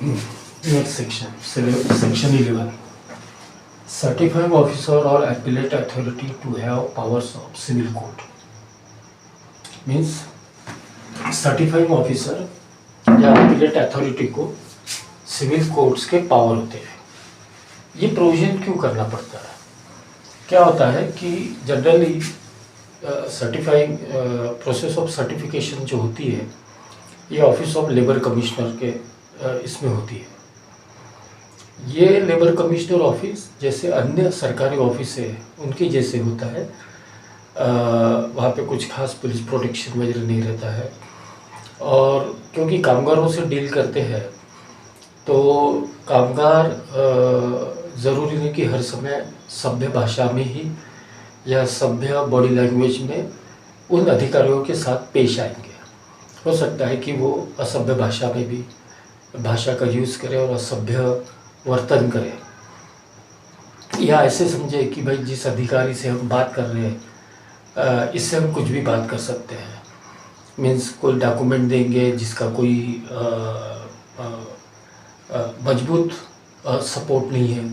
Next section, section 11. Certifying officer or appellate authority to have powers of civil court. Means certifying officer या appellate authority को civil courts के power होते हैं। ये provision क्यों करना पड़ता है? क्या होता है कि generally certifying process of certification जो होती है ये ऑफिस ऑफ लेबर कमिश्नर के इसमें होती है। ये लेबर कमिश्नर ऑफिस जैसे अन्य सरकारी ऑफिस है उनके जैसे होता है। वहाँ पे कुछ खास पुलिस प्रोटेक्शन वगैरह नहीं रहता है, और क्योंकि कामगारों से डील करते हैं तो कामगार ज़रूरी नहीं कि हर समय सभ्य भाषा में ही या सभ्य बॉडी लैंग्वेज में उन अधिकारियों के साथ पेश आएंगे। हो सकता है कि वो असभ्य भाषा में भी भाषा का यूज़ करें और असभ्य वर्तन करें, या ऐसे समझे कि भाई जिस अधिकारी से हम बात कर रहे हैं इससे हम कुछ भी बात कर सकते हैं। मीन्स कोई डॉक्यूमेंट देंगे जिसका कोई मजबूत सपोर्ट नहीं है,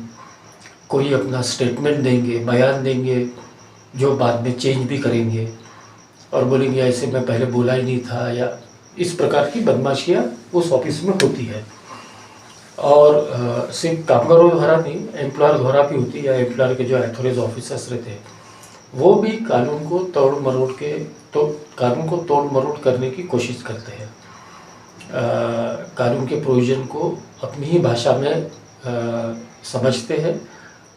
कोई अपना स्टेटमेंट देंगे, बयान देंगे जो बाद में चेंज भी करेंगे और बोलेंगे ऐसे मैं पहले बोला ही नहीं था, या इस प्रकार की बदमाशियाँ उस ऑफिस में होती है। और सिर्फ कामगारों द्वारा नहीं, एम्प्लॉयर द्वारा भी होती है, या एम्प्लॉयर के जो अथॉराइज ऑफिसर्स रहते हैं वो भी कानून को तोड़ मरोड़ करने की कोशिश करते हैं। कानून के प्रोविजन को अपनी ही भाषा में समझते हैं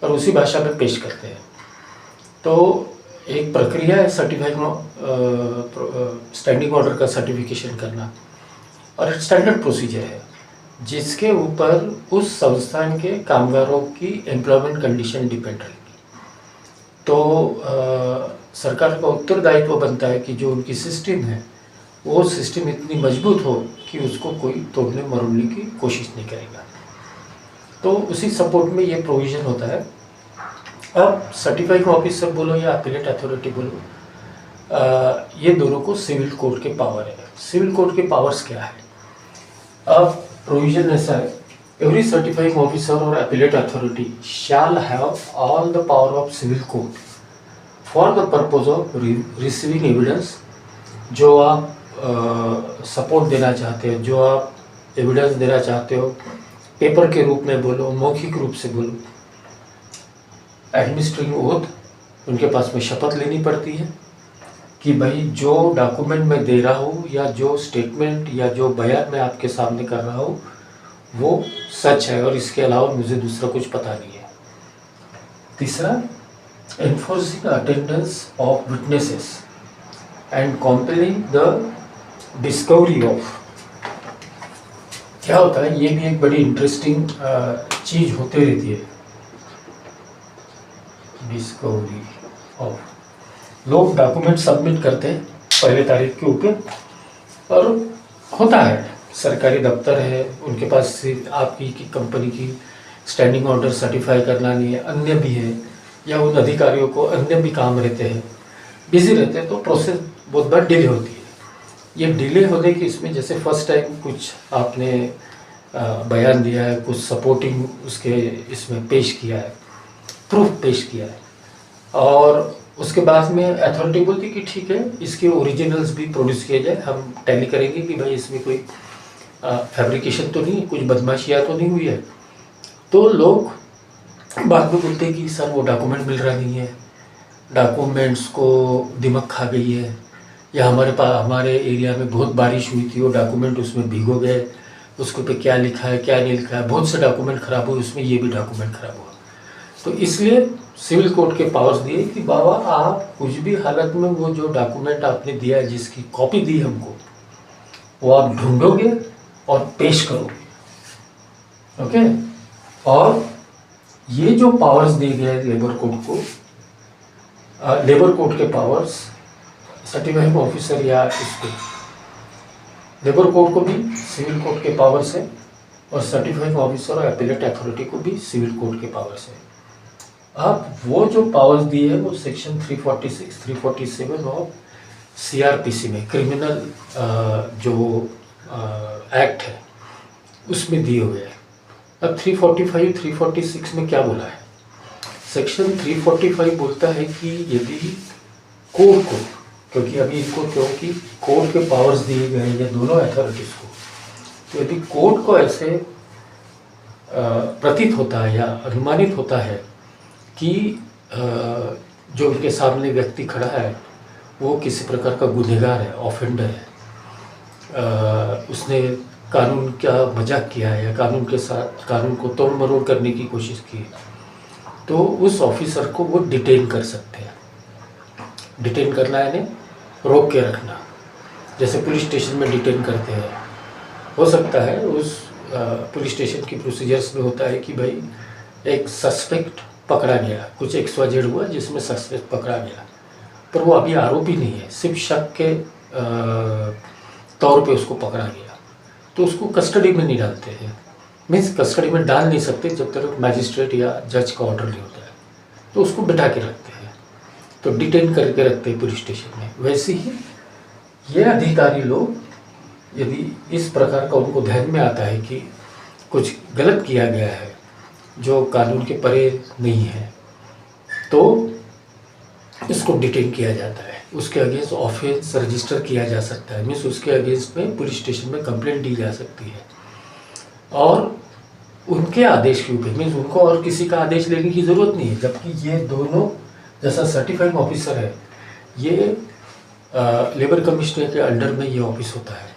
और उसी भाषा में पेश करते हैं। तो एक प्रक्रिया है स्टैंडिंग ऑर्डर का सर्टिफिकेशन करना, और एक स्टैंडर्ड प्रोसीजर है जिसके ऊपर उस संस्थान के कामगारों की एम्प्लॉयमेंट कंडीशन डिपेंड रहेगी। तो सरकार का उत्तरदायित्व बनता है कि जो उनकी सिस्टम है वो सिस्टम इतनी मजबूत हो कि उसको कोई तोड़ने मरोड़ने की कोशिश नहीं करेगा। तो उसी सपोर्ट में ये प्रोविज़न होता है। अब सर्टिफाइंग ऑफिसर बोलो या अपीलेट अथॉरिटी बोलो, ये दोनों को सिविल कोर्ट के पावर है। सिविल कोर्ट के पावर्स क्या है? अब प्रोविज़न ऐसा है, every certifying officer or appellate authority shall have all the power of civil court for the purpose of receiving evidence। जो आप सपोर्ट देना चाहते हो, जो आप एविडेंस देना चाहते हो, पेपर के रूप में बोलो, मौखिक रूप से बोलो, एडमिनिस्ट्रेटिव ओथ, उनके पास में शपथ लेनी पड़ती है कि भाई जो डॉक्यूमेंट मैं दे रहा हूँ या जो स्टेटमेंट या जो बयान मैं आपके सामने कर रहा हूँ वो सच है और इसके अलावा मुझे दूसरा कुछ पता नहीं है। तीसरा, enforcing attendance of witnesses and compelling the discovery of. क्या होता है, ये भी एक बड़ी इंटरेस्टिंग चीज़ होती रहती है। डिस्कवरी ऑफ, लोग डॉक्यूमेंट सबमिट करते हैं पहले तारीख के ऊपर, और होता है सरकारी दफ्तर है उनके पास सिर्फ आपकी कंपनी की स्टैंडिंग ऑर्डर सर्टिफाई करना नहीं है, अन्य भी है, या उन अधिकारियों को अन्य भी काम रहते हैं, बिजी रहते हैं, तो प्रोसेस बहुत बार डिले होती है। ये डिले होने की इसमें जैसे फर्स्ट टाइम कुछ आपने बयान दिया है, कुछ सपोर्टिंग उसके इसमें पेश किया है, प्रूफ पेश किया है, और उसके बाद में अथॉरिटी बोलती कि ठीक है इसके ओरिजिनल्स भी प्रोड्यूस किए जाए, हम टैली करेंगे कि भाई इसमें कोई फैब्रिकेशन तो नहीं, कुछ बदमाशियाँ तो नहीं हुई है। तो लोग बाद में बोलते हैं कि सर वो डॉक्यूमेंट मिल रहा नहीं है, डॉक्यूमेंट्स को दिमक खा गई है, या हमारे एरिया में बहुत बारिश हुई थी, वो डॉक्यूमेंट उसमें भिगो गए, उसके पे क्या लिखा है क्या नहीं लिखा है, बहुत से डॉक्यूमेंट ख़राब हुए, उसमें ये भी डॉक्यूमेंट ख़राब हुआ। तो इसलिए सिविल कोर्ट के पावर्स दिए कि बाबा आप कुछ भी हालत में वो जो डॉक्यूमेंट आपने दिया है, जिसकी कॉपी दी हमको, वो आप ढूंढोगे और पेश करोगे। ओके, और ये जो पावर्स दिए गए लेबर कोर्ट को, लेबर कोर्ट के पावर्स सर्टिफाइंग ऑफिसर या इसको, लेबर कोर्ट को भी सिविल कोर्ट के पावर्स है, और सर्टिफाइंग ऑफिसर और अपीलेट अथॉरिटी को भी सिविल कोर्ट के पावर्स है। अब वो जो पावर्स दी है वो सेक्शन 346, 347 ऑफ CRPC में, क्रिमिनल जो एक्ट है उसमें दिए हुए हैं। अब 345 346 में क्या बोला है? सेक्शन 345 बोलता है कि यदि कोर्ट को, क्योंकि अभी इनको क्योंकि कोर्ट के पावर्स दिए गए हैं या दोनों अथॉरिटीज़ को, तो यदि कोर्ट को ऐसे प्रतीत होता है या अनुमानित होता है कि जो उनके सामने व्यक्ति खड़ा है वो किसी प्रकार का गुनहगार है, ऑफेंडर है, उसने कानून का मजाक किया है या कानून के साथ कानून को तोड़ मरोड़ करने की कोशिश की है, तो उस ऑफिसर को वो डिटेन कर सकते हैं। डिटेन करना यानी रोक के रखना, जैसे पुलिस स्टेशन में डिटेन करते हैं। हो सकता है उस पुलिस स्टेशन की प्रोसीजर्स में होता है कि भाई एक सस्पेक्ट पकड़ा गया, कुछ XYZ हुआ जिसमें सस्पेक्ट पकड़ा गया, पर वो अभी आरोपी नहीं है, सिर्फ शक के तौर पे उसको पकड़ा गया, तो उसको कस्टडी में नहीं डालते हैं। मीन्स कस्टडी में डाल नहीं सकते जब तक मैजिस्ट्रेट या जज का ऑर्डर नहीं होता है, तो उसको बिठा के रखते हैं, तो डिटेन करके रखते हैं पुलिस स्टेशन में। वैसे ही ये अधिकारी लोग यदि इस प्रकार का उनको ध्यान में आता है कि कुछ गलत किया गया है जो कानून के परे नहीं है, तो इसको डिटेन किया जाता है, उसके अगेंस्ट ऑफेंस रजिस्टर किया जा सकता है। मीन्स उसके अगेंस्ट में पुलिस स्टेशन में कंप्लेंट दी जा सकती है, और उनके आदेश के ऊपर, मीन्स उनको और किसी का आदेश लेने की ज़रूरत नहीं है। जबकि ये दोनों, जैसा सर्टिफाइंग ऑफिसर है, ये लेबर कमिश्नर के अंडर में ये ऑफिस होता है,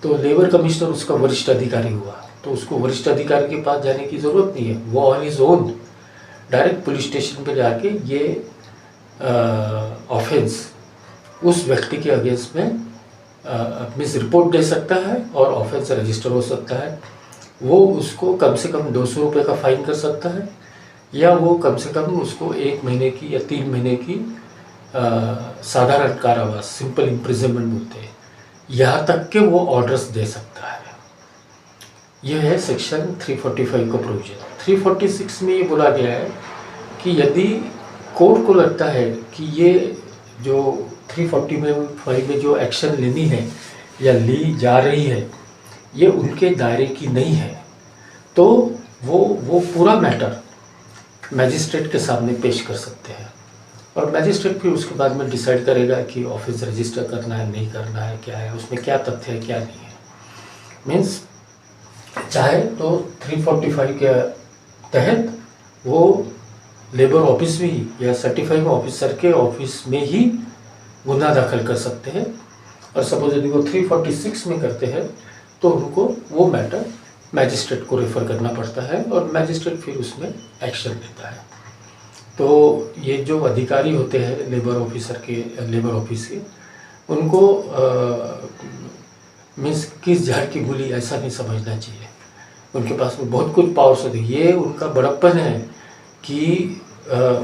तो लेबर कमिश्नर उसका वरिष्ठ अधिकारी हुआ, तो उसको वरिष्ठ अधिकारी के पास जाने की ज़रूरत नहीं है, वो on his own direct police station पर जाके ये ऑफेंस उस व्यक्ति के अगेंस्ट में मीन्स रिपोर्ट दे सकता है और ऑफेंस रजिस्टर हो सकता है। वो उसको कम से कम 200 रुपये का फाइन कर सकता है, या वो कम से कम उसको 1 महीने की या 3 महीने की साधारण कारावास, सिंपल इम्प्रिजनमेंट बोलते हैं, यहाँ तक के वो ऑर्डर्स दे सकता है। यह है सेक्शन 345 का प्रोविजन। 346 में ये बोला गया है कि यदि कोर्ट को लगता है कि ये जो 345 में जो एक्शन लेनी है या ली जा रही है ये उनके दायरे की नहीं है, तो वो पूरा मैटर मैजिस्ट्रेट के सामने पेश कर सकते हैं, और मैजिस्ट्रेट फिर उसके बाद में डिसाइड करेगा कि ऑफिस रजिस्टर करना है, नहीं करना है, क्या है उसमें, क्या तथ्य है, क्या नहीं है। मीन्स चाहे तो 345 के तहत वो लेबर ऑफिस में ही या सर्टिफाइंग ऑफिसर के ऑफिस में ही गुनाह दाखिल कर सकते हैं, और सपोज यदि वो 346 में करते हैं तो उनको वो मैटर मैजिस्ट्रेट को रेफ़र करना पड़ता है, और मैजिस्ट्रेट फिर उसमें एक्शन लेता है। तो ये जो अधिकारी होते हैं लेबर ऑफिसर के, लेबर ऑफिस के, उनको मीन्स किस झाड़ की गोली ऐसा नहीं समझना चाहिए। उनके पास में बहुत कुछ पावर्स होते हैं, ये उनका बड़प्पन है कि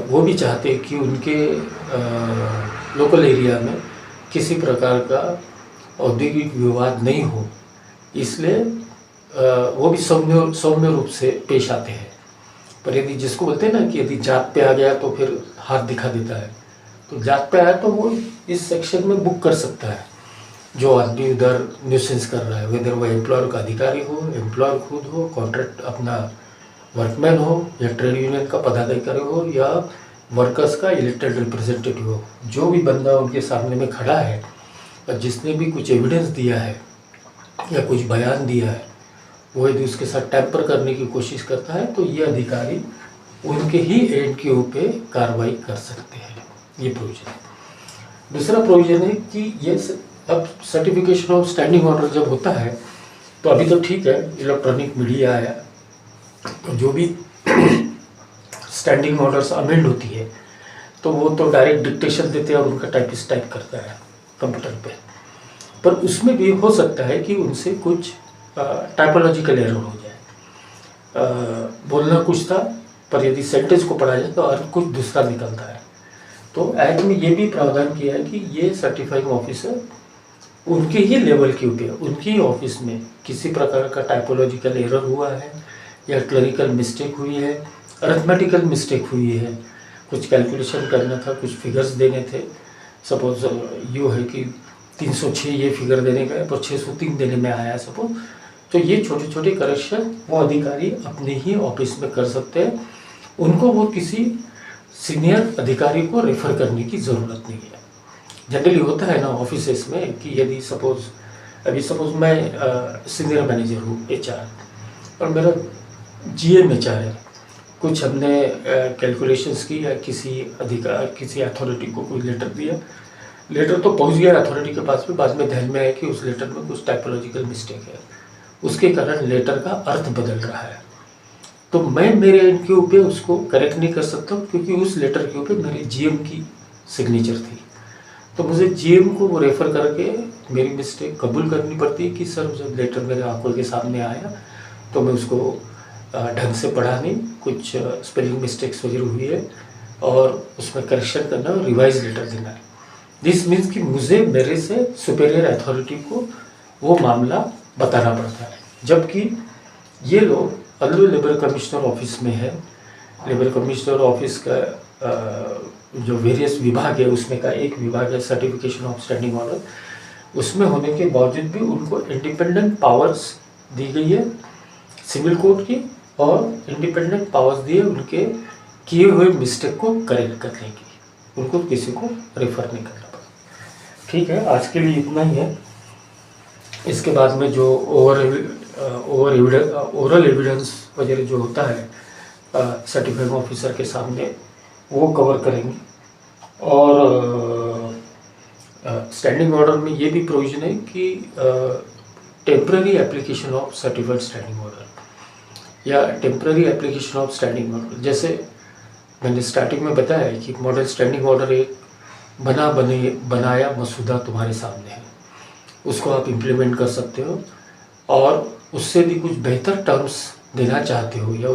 वो भी चाहते हैं कि उनके लोकल एरिया में किसी प्रकार का औद्योगिक विवाद नहीं हो, इसलिए वो भी सौम्य रूप से पेश आते हैं। पर यदि जिसको बोलते हैं ना कि यदि जात पे आ गया तो फिर हाथ दिखा देता है, तो जात पे आया तो वो इस सेक्शन में बुक कर सकता है जो आदमी उधर न्यूसेंस कर रहा है, वेदर वो एम्प्लॉयर का अधिकारी हो, एम्प्लॉयर खुद हो, कॉन्ट्रैक्ट अपना वर्कमैन हो, या ट्रेड यूनियन का पदाधिकारी हो, या वर्कर्स का इलेक्टेड रिप्रेजेंटेटिव हो। जो भी बंदा उनके सामने में खड़ा है और जिसने भी कुछ एविडेंस दिया है या कुछ बयान दिया है, वो यदि उसके साथ टैम्पर करने की कोशिश करता है तो ये अधिकारी उनके ही एंड के ऊपर कार्रवाई कर सकते हैं। ये प्रोविजन। दूसरा प्रोविजन है कि ये अब सर्टिफिकेशन ऑफ स्टैंडिंग ऑर्डर जब होता है तो अभी तो ठीक है, इलेक्ट्रॉनिक मीडिया आया, तो जो भी स्टैंडिंग ऑर्डर्स अमेंड होती है तो वो तो डायरेक्ट डिक्टेशन देते हैं और उनका टाइपिस्ट टाइप करता है कंप्यूटर पे। पर उसमें भी हो सकता है कि उनसे कुछ टाइपोलॉजिकल एरर हो जाए, बोलना कुछ था पर यदि सेंटेंस को पढ़ा जाए तो अर्थ कुछ दूसरा निकलता है। तो एक्ट में ये भी प्रावधान किया है कि ये सर्टिफाइंग ऑफिसर उनके ही लेवल के ऊपर, उनकी ही ऑफिस में किसी प्रकार का टाइपोलॉजिकल एरर हुआ है या क्लरिकल मिस्टेक हुई है, अरिथमेटिकल मिस्टेक हुई है, कुछ कैलकुलेशन करना था, कुछ फिगर्स देने थे, सपोज ये है कि 306 ये फिगर देने का है पर 603 देने में आया सपोज, तो ये छोटे छोटे करेक्शन वो अधिकारी अपने ही ऑफिस में कर सकते हैं, उनको वो किसी सीनियर अधिकारी को रेफर करने की ज़रूरत नहीं है। जनरली होता है ना ऑफिसेस में कि यदि सपोज मैं सीनियर मैनेजर हूँ HR और मेरा GM HR है, कुछ हमने कैलकुलेशंस की या किसी अथॉरिटी को कोई लेटर दिया, लेटर तो पहुंच गया अथॉरिटी के पास में, बाद में ध्यान में आया कि उस लेटर में कुछ टाइपोलॉजिकल मिस्टेक है, उसके कारण लेटर का अर्थ बदल रहा है, तो मैं मेरे इनके ऊपर उसको करेक्ट नहीं कर सकता क्योंकि उस लेटर के ऊपर मेरे GM की सिग्नेचर थी। तो मुझे GM को वो रेफ़र करके मेरी मिस्टेक कबूल करनी पड़ती है कि सर जब लेटर मेरे आंखों के सामने आया तो मैं उसको ढंग से पढ़ा नहीं, कुछ स्पेलिंग मिस्टेक्स वगैरह हुई है और उसमें करेक्शन करना और रिवाइज लेटर देना है। दिस मीन्स कि मुझे मेरे से सुपीरियर अथॉरिटी को वो मामला बताना पड़ता है, जबकि ये लोग अलू लेबर कमिश्नर ऑफिस में है, लेबर कमिश्नर ऑफिस का जो वेरियस विभाग है उसमें का एक विभाग है सर्टिफिकेशन ऑफ स्टैंडिंग ऑर्डर, उसमें होने के बावजूद भी उनको इंडिपेंडेंट पावर्स दी गई है सिविल कोर्ट की और इंडिपेंडेंट पावर्स दिए उनके किए हुए मिस्टेक को करेक्ट करने की, उनको किसी को रेफर नहीं करना पड़ा। ठीक है, आज के लिए इतना ही है। इसके बाद में जो ओरल एविडेंस वगैरह जो होता है सर्टिफाइंग ऑफिसर के सामने वो कवर करेंगे। और स्टैंडिंग ऑर्डर में ये भी प्रोविजन है कि temporary application of certified standing order या temporary application of standing order, जैसे मैंने स्टार्टिंग में बताया कि मॉडल स्टैंडिंग ऑर्डर एक बनाया मसूदा तुम्हारे सामने है, उसको आप इम्प्लीमेंट कर सकते हो और उससे भी कुछ बेहतर टर्म्स देना चाहते हो या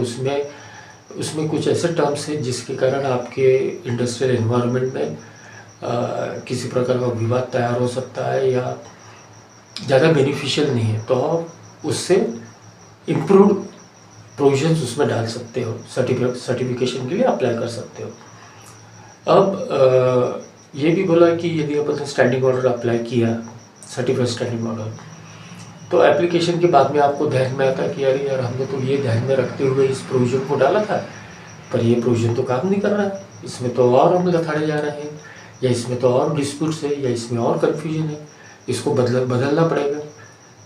उसमें कुछ ऐसे टर्म्स हैं जिसके कारण आपके इंडस्ट्रियल एनवायरनमेंट में किसी प्रकार का विवाद तैयार हो सकता है या ज़्यादा बेनिफिशियल नहीं है, तो आप उससे इम्प्रूव प्रोविजंस उसमें डाल सकते हो, सर्टिफिकेशन के लिए अप्लाई कर सकते हो। अब ये भी बोला कि यदि अपन स्टैंडिंग ऑर्डर अप्लाई किया, सर्टिफाइड स्टैंडिंग ऑर्डर, तो एप्लीकेशन के बाद में आपको ध्यान में आता है कि अरे यार हमने तो ये ध्यान में रखते हुए इस प्रोविजन को डाला था, पर ये प्रोविजन तो काम नहीं कर रहा है, इसमें तो और हम लथाड़े जा रहे हैं या इसमें तो और डिस्प्यूट्स है या इसमें और कन्फ्यूजन है, इसको बदलना पड़ेगा।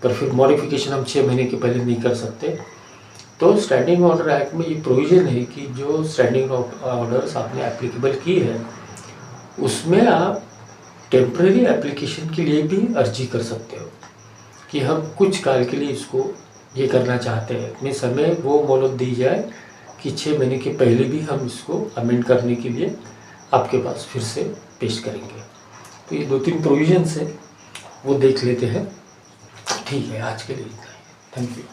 पर फिर मॉडिफिकेशन हम 6 महीने के पहले नहीं कर सकते। तो स्टैंडिंग ऑर्डर एक्ट में ये प्रोविजन है कि जो स्टैंडिंग ऑर्डर्स आपने एप्लीकेबल की है उसमें आप टेम्परेरी एप्लीकेशन के लिए भी अर्जी कर सकते हो कि हम कुछ काल के लिए इसको ये करना चाहते हैं, अपने समय वो मोहलत दी जाए कि 6 महीने के पहले भी हम इसको अमेंड करने के लिए आपके पास फिर से पेश करेंगे। तो ये 2-3 प्रोविजंस है वो देख लेते हैं। ठीक है, आज के लिए इतना ही। Thank you.